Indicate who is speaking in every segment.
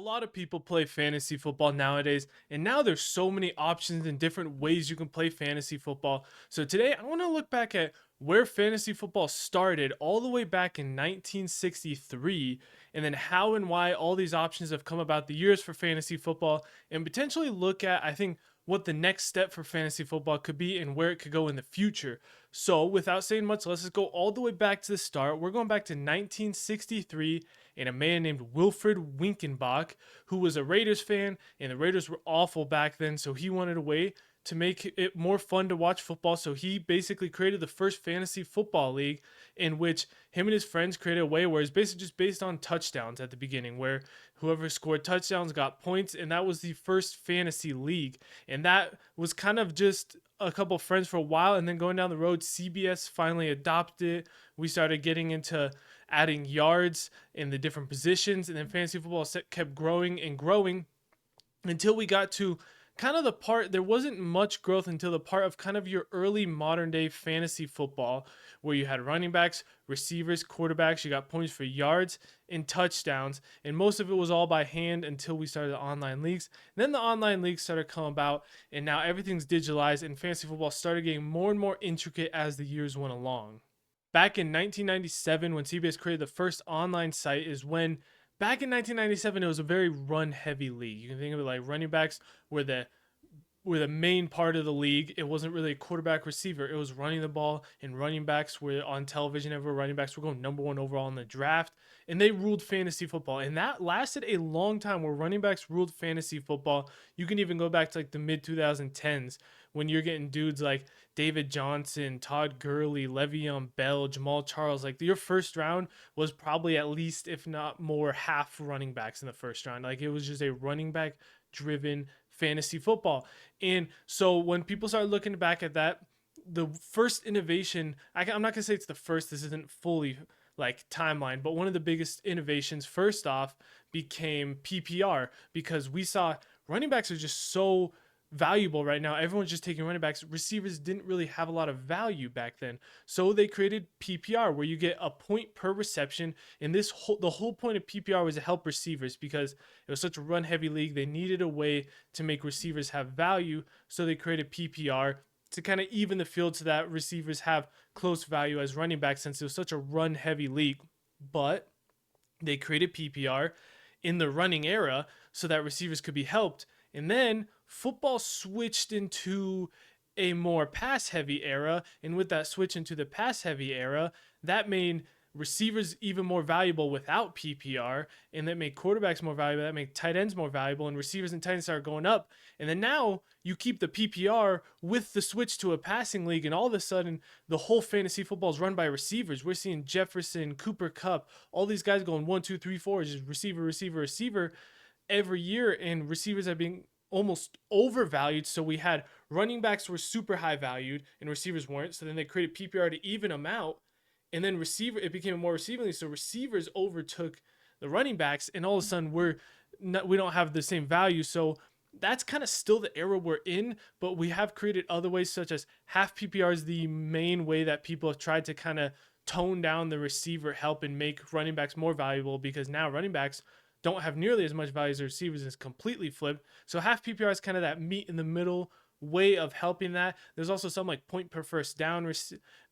Speaker 1: lot of people play fantasy football nowadays, and now there's so many options and different ways you can play fantasy football. So today I want to look back at where fantasy football started all the way back in 1963, and then how and why all these options have come about, the years for fantasy football, and potentially look at, I think, what the next step for fantasy football could be and where it could go in the future. So, without saying much, let's just go all the way back to the start. We're going back to 1963 and a man named Wilfred Winkenbach, who was a Raiders fan, and the Raiders were awful back then, so he wanted a way to make it more fun to watch football. So he basically created the first fantasy football league in which him and his friends created a way where it's basically just based on touchdowns at the beginning, where whoever scored touchdowns got points, and that was the first fantasy league. And that was kind of just a couple friends for a while, and then going down the road, CBS finally adopted it. We started getting into adding yards in the different positions, and then fantasy football kept growing and growing until we got to kind of the part. There wasn't much growth until the part of kind of your early modern day fantasy football, where you had running backs, receivers, quarterbacks. You got points for yards and touchdowns, and most of it was all by hand until we started the online leagues. And then the online leagues started coming about, and now everything's digitalized, and fantasy football started getting more and more intricate as the years went along. Back in 1997, when CBS created the first online site, is when back in 1997 it was a very run heavy league. You can think of it like running backs were the main part of the league. It wasn't really a quarterback receiver. It was running the ball, and running backs were on television. Everywhere running backs were going number one overall in the draft, and they ruled fantasy football. And that lasted a long time, where running backs ruled fantasy football. You can even go back to like the mid 2010s, when you're getting dudes like David Johnson, Todd Gurley, Le'Veon Bell, Jamal Charles. Like your first round was probably at least, if not more, half running backs in the first round. Like it was just a running back driven fantasy football. And so when people start looking back at that, the first innovation, I'm not gonna say it's the first, this isn't fully like timeline, but one of the biggest innovations first off became PPR, because we saw running backs are just so valuable right now. Everyone's just taking running backs. Receivers didn't really have a lot of value back then. So they created PPR, where you get a point per reception. And the whole point of PPR was to help receivers, because it was such a run heavy league. They needed a way to make receivers have value. So they created PPR to kind of even the field so that receivers have close value as running backs, since it was such a run heavy league. But they created PPR in the running era so that receivers could be helped. And then football switched into a more pass heavy era. And with that switch into the pass heavy era, that made receivers even more valuable without PPR. And that made quarterbacks more valuable. That made tight ends more valuable. And receivers and tight ends started going up. And then now you keep the PPR with the switch to a passing league. And all of a sudden, the whole fantasy football is run by receivers. We're seeing Jefferson, Cooper Kupp, all these guys going 1, 2, 3, 4, just receiver, receiver, receiver every year. And receivers are being almost overvalued. So we had running backs were super high valued and receivers weren't. So then they created PPR to even them out. And then it became a more receiving league. So receivers overtook the running backs, and all of a sudden we don't have the same value. So that's kind of still the era we're in, but we have created other ways, such as half PPR is the main way that people have tried to kind of tone down the receiver help and make running backs more valuable, because now running backs don't have nearly as much value as the receivers. It's completely flipped. So half PPR is kind of that meet in the middle way of helping that. There's also some like point per first down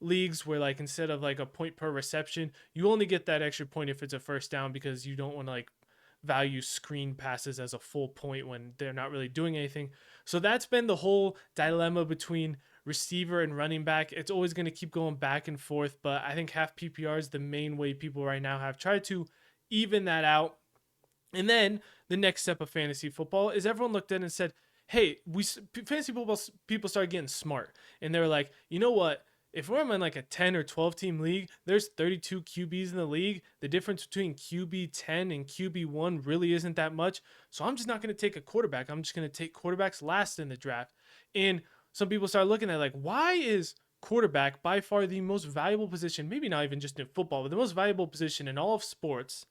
Speaker 1: leagues, where like instead of like a point per reception, you only get that extra point if it's a first down, because you don't want to like value screen passes as a full point when they're not really doing anything. So that's been the whole dilemma between receiver and running back. It's always going to keep going back and forth, but I think half PPR is the main way people right now have tried to even that out. And then the next step of fantasy football is everyone looked at it and said, hey, fantasy football people started getting smart. And they were like, you know what? If we're in like a 10 or 12 team league, there's 32 QBs in the league. The difference between QB 10 and QB 1 really isn't that much. So I'm just not going to take a quarterback. I'm just going to take quarterbacks last in the draft. And some people started looking at like, why is quarterback by far the most valuable position? Maybe not even just in football, but the most valuable position in all of sports,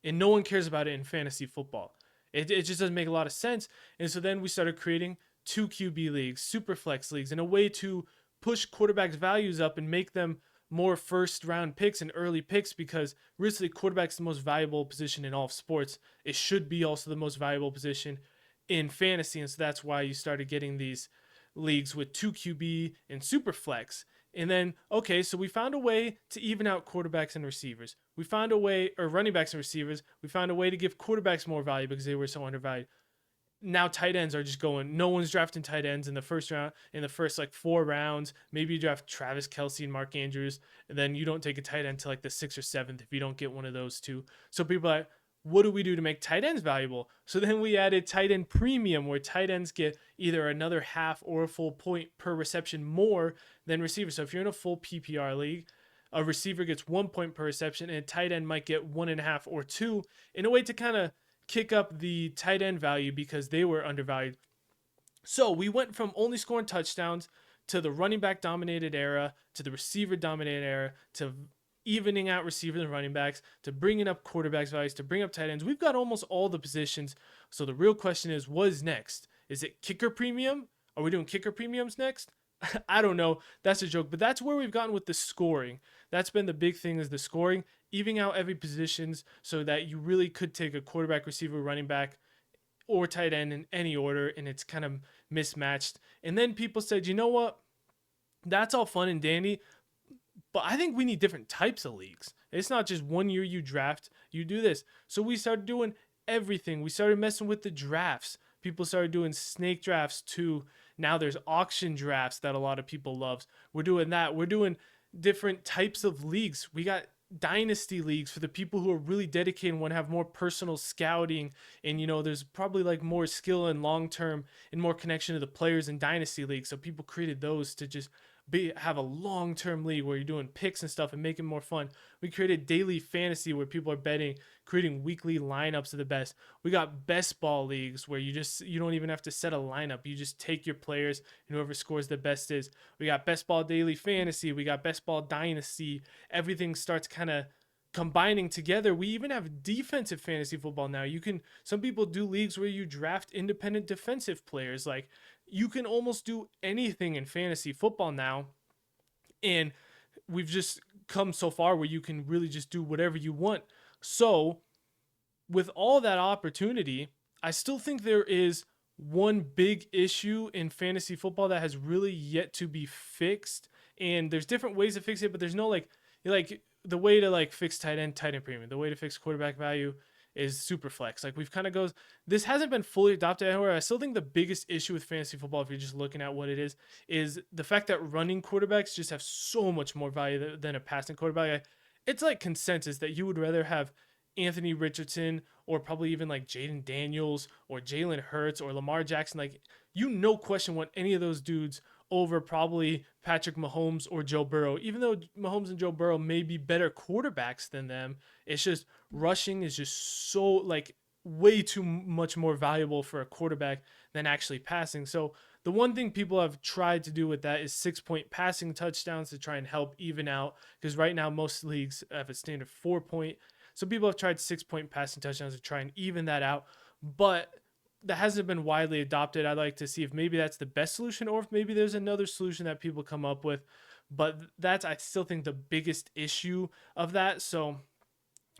Speaker 1: and no one cares about it in fantasy football. It just doesn't make a lot of sense. And so then we started creating 2 QB leagues, super flex leagues, and a way to push quarterbacks' values up and make them more first round picks and early picks because really quarterback's the most valuable position in all of sports. It should be also the most valuable position in fantasy. And so that's why you started getting these leagues with 2 QB and super flex. And then, okay, so we found a way to even out quarterbacks and receivers. We found a way, or running backs and receivers, we found a way to give quarterbacks more value because they were so undervalued. Now tight ends are just going. No one's drafting tight ends in the first round, in the first like 4 rounds. Maybe you draft Travis Kelce and Mark Andrews, and then you don't take a tight end to like the 6th or 7th if you don't get one of those two. So people are like, what do we do to make tight ends valuable? So then we added tight end premium, where tight ends get either another half or a full point per reception more than receivers. So if you're in a full PPR league, a receiver gets 1 point per reception, and a tight end might get 1.5 or 2 in a way to kind of kick up the tight end value because they were undervalued. So we went from only scoring touchdowns to the running back dominated era to the receiver dominated era to evening out receivers and running backs to bringing up quarterbacks values to bring up tight ends. We've got almost all the positions. So the real question is, what is next? Is it kicker premium? Are we doing kicker premiums next? I don't know. That's a joke, but that's where we've gotten with the scoring. That's been the big thing, is the scoring, evening out every positions so that you really could take a quarterback, receiver, running back, or tight end in any order, and it's kind of mismatched. And then people said, you know what? That's all fun and dandy, but I think we need different types of leagues. It's not just 1 year you draft, you do this. So we started doing everything. We started messing with the drafts. People started doing snake drafts too. Now there's auction drafts that a lot of people love. We're doing that. We're doing different types of leagues. We got dynasty leagues for the people who are really dedicated and want to have more personal scouting, and there's probably like more skill and long term and more connection to the players in dynasty leagues. So people created those to just have a long-term league where you're doing picks and stuff and make it more fun. We created daily fantasy where people are betting, creating weekly lineups of the best. We got best ball leagues where you don't even have to set a lineup. You just take your players and whoever scores the best is. We got best ball daily fantasy. We got best ball dynasty. Everything starts kind of combining together. We even have defensive fantasy football now. Some people do leagues where you draft independent defensive players. Like, you can almost do anything in fantasy football now, and we've just come so far where you can really just do whatever you want. So with all that opportunity, I still think there is one big issue in fantasy football that has really yet to be fixed, and there's different ways to fix it, but there's no like the way to fix tight end premium, the way to fix quarterback value is super flex. Like, we've kind of this hasn't been fully adopted anywhere. I still think the biggest issue with fantasy football, if you're just looking at what it is the fact that running quarterbacks just have so much more value than a passing quarterback. It's like consensus that you would rather have Anthony Richardson or probably even like Jaden Daniels or Jalen Hurts or Lamar Jackson. Like, no question want any of those dudes over probably Patrick Mahomes or Joe Burrow. Even though Mahomes and Joe Burrow may be better quarterbacks than them, it's just rushing is just so way too much more valuable for a quarterback than actually passing. So the one thing people have tried to do with that is 6-point passing touchdowns to try and help even out, because right now most leagues have a standard 4-point. So people have tried 6-point passing touchdowns to try and even that out, but that hasn't been widely adopted. I'd like to see if maybe that's the best solution or if maybe there's another solution that people come up with. But that's, I still think, the biggest issue of that. So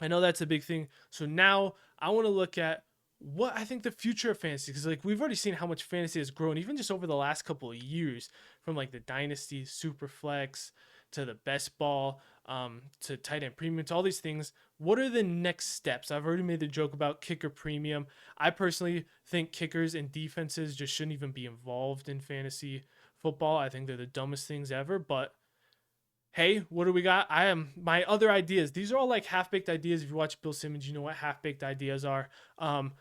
Speaker 1: I know that's a big thing. So now I want to look at what I think the future of fantasy, because we've already seen how much fantasy has grown even just over the last couple of years, from the dynasty, super flex, to the best ball, to tight end premium, to all these things. What are the next steps? I've already made the joke about kicker premium. I personally think kickers and defenses just shouldn't even be involved in fantasy football. I think they're the dumbest things ever, but hey, what do we got? My other ideas. These are all half-baked ideas. If you watch Bill Simmons, you know what half-baked ideas are.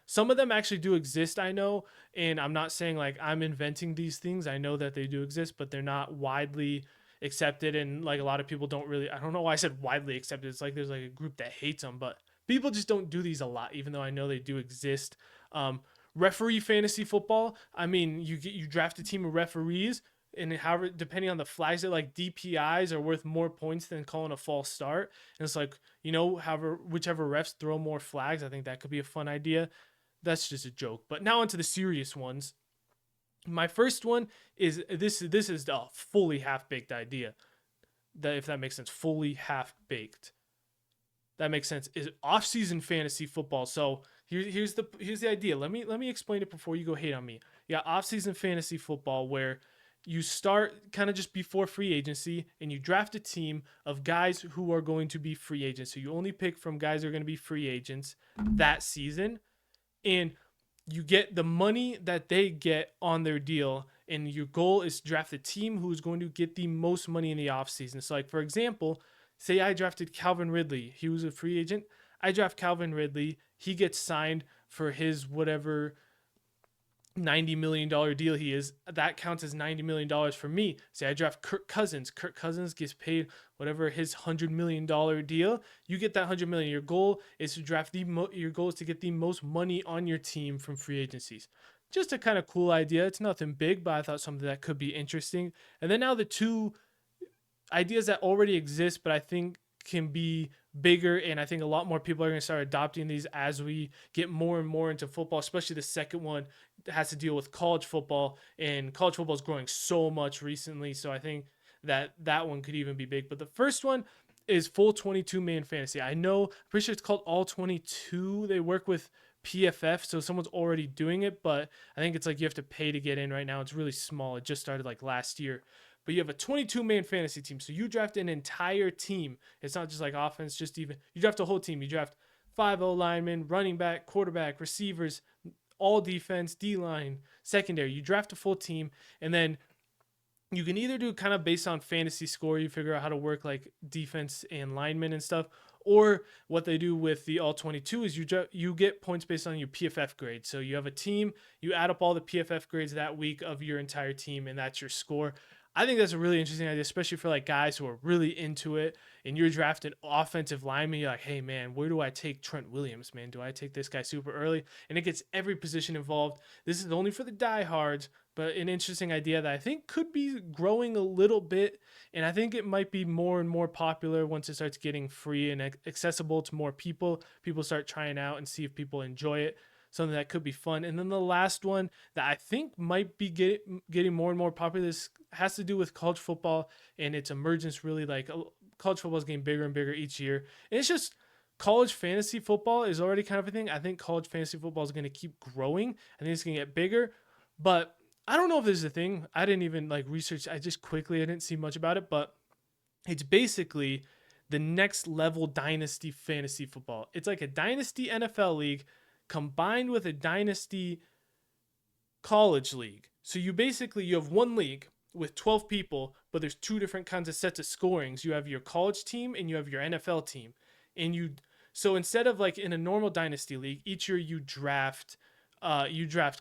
Speaker 1: Some of them actually do exist, I know, and I'm not saying I'm inventing these things. I know that they do exist, but they're not widely accepted, and a lot of people don't really, I don't know why I said widely accepted. It's there's a group that hates them, but people just don't do these a lot, even though I know they do exist. Referee fantasy football. I mean, you draft a team of referees, and however, depending on the flags, that DPIs are worth more points than calling a false start. And it's however, whichever refs throw more flags, I think that could be a fun idea. That's just a joke. But now onto the serious ones. My first one is this is a fully half-baked idea. That, if that makes sense, fully half baked. That makes sense. Is off-season fantasy football. So here's the idea. Let me explain it before you go hate on me. Yeah, off-season fantasy football where you start kind of just before free agency and you draft a team of guys who are going to be free agents. So you only pick from guys who are going to be free agents that season, and you get the money that they get on their deal, and your goal is to draft a team who's going to get the most money in the offseason. So like for example, say I drafted Calvin Ridley. He was a free agent. I draft Calvin Ridley. He gets signed for his whatever $90 million deal he is. That counts as $90 million for me. Say I draft Kirk Cousins. Kirk Cousins gets paid whatever his $100 million deal. You get that $100 million. Your goal is to your goal is to get the most money on your team from free agencies. Just a kind of cool idea. It's nothing big, but I thought something that could be interesting. And then now the two ideas that already exist, but I think can be bigger, and I think a lot more people are going to start adopting these as we get more and more into football, especially the second one that has to deal with college football, and college football is growing so much recently, so I think that one could even be big. But the first one is full 22 man fantasy. I know, I'm pretty sure it's called all 22. They work with PFF, so someone's already doing it, but I think it's like you have to pay to get in right now. It's really small. It just started like last year. But you have a 22-man fantasy team. So you draft an entire team. It's not just like offense, just even. You draft a whole team. You draft 5 O linemen, running back, quarterback, receivers, all defense, D-line, secondary. You draft a full team, and then you can either do kind of based on fantasy score. You figure out how to work like defense and linemen and stuff. Or what they do with the all 22 is you get points based on your PFF grade. So you have a team, you add up all the PFF grades that week of your entire team, and that's your score. I think that's a really interesting idea, especially for like guys who are really into it, and you're drafting offensive lineman. You're like, hey man, where do I take Trent Williams, man? Do I take this guy super early? And it gets every position involved. This is only for the diehards, but an interesting idea that I think could be growing a little bit. And I think it might be more and more popular once it starts getting free and accessible to more people. People start trying out and see if people enjoy it. Something that could be fun. And then the last one that I think might be getting more and more popular, this has to do with college football and its emergence. Really, like college football is getting bigger and bigger each year. And it's just college fantasy football is already kind of a thing. I think college fantasy football is going to keep growing. I think it's going to get bigger. But I don't know if this is a thing. I didn't even like research. I didn't see much about it. But it's basically the next level dynasty fantasy football. It's like a dynasty NFL league combined with a dynasty college league. So you have one league with 12 people, but there's two different kinds of sets of scorings. You have your college team and you have your NFL team. So instead of like in a normal dynasty league, each year you draft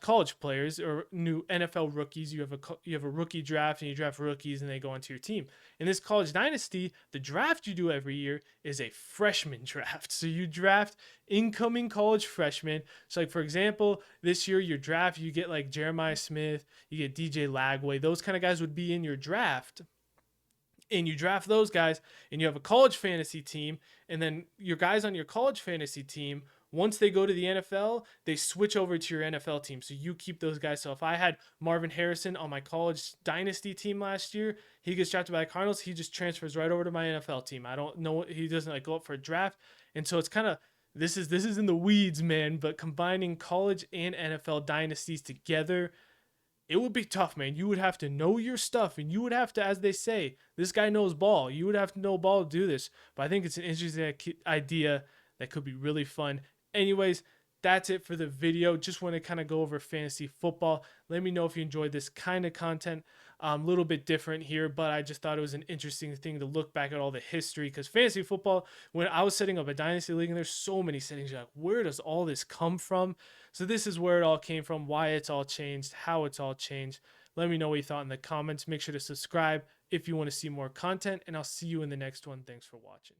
Speaker 1: college players or new NFL rookies. You have a rookie draft, and you draft rookies, and they go onto your team. In this college dynasty, the draft you do every year is a freshman draft. So you draft incoming college freshmen. So like for example, this year you get like Jeremiah Smith, you get DJ Lagway. Those kind of guys would be in your draft. And you draft those guys, and you have a college fantasy team, and then your guys on your college fantasy team, once they go to the NFL, they switch over to your NFL team. So you keep those guys. So if I had Marvin Harrison on my college dynasty team last year, he gets drafted by the Cardinals, he just transfers right over to my NFL team. I don't know, he doesn't like go up for a draft. And so it's kind of, this is in the weeds, man, but combining college and NFL dynasties together, it would be tough, man. You would have to know your stuff, and you would have to, as they say, this guy knows ball. You would have to know ball to do this. But I think it's an interesting idea that could be really fun. Anyways, that's it for the video. Just want to kind of go over fantasy football. Let me know if you enjoyed this kind of content. A little bit different here, but I just thought it was an interesting thing to look back at all the history, because fantasy football, when I was setting up a dynasty league, and there's so many settings, you're like, where does all this come from? So this is where it all came from, why it's all changed, how it's all changed. Let me know what you thought in the comments. Make sure to subscribe if you want to see more content, and I'll see you in the next one. Thanks for watching.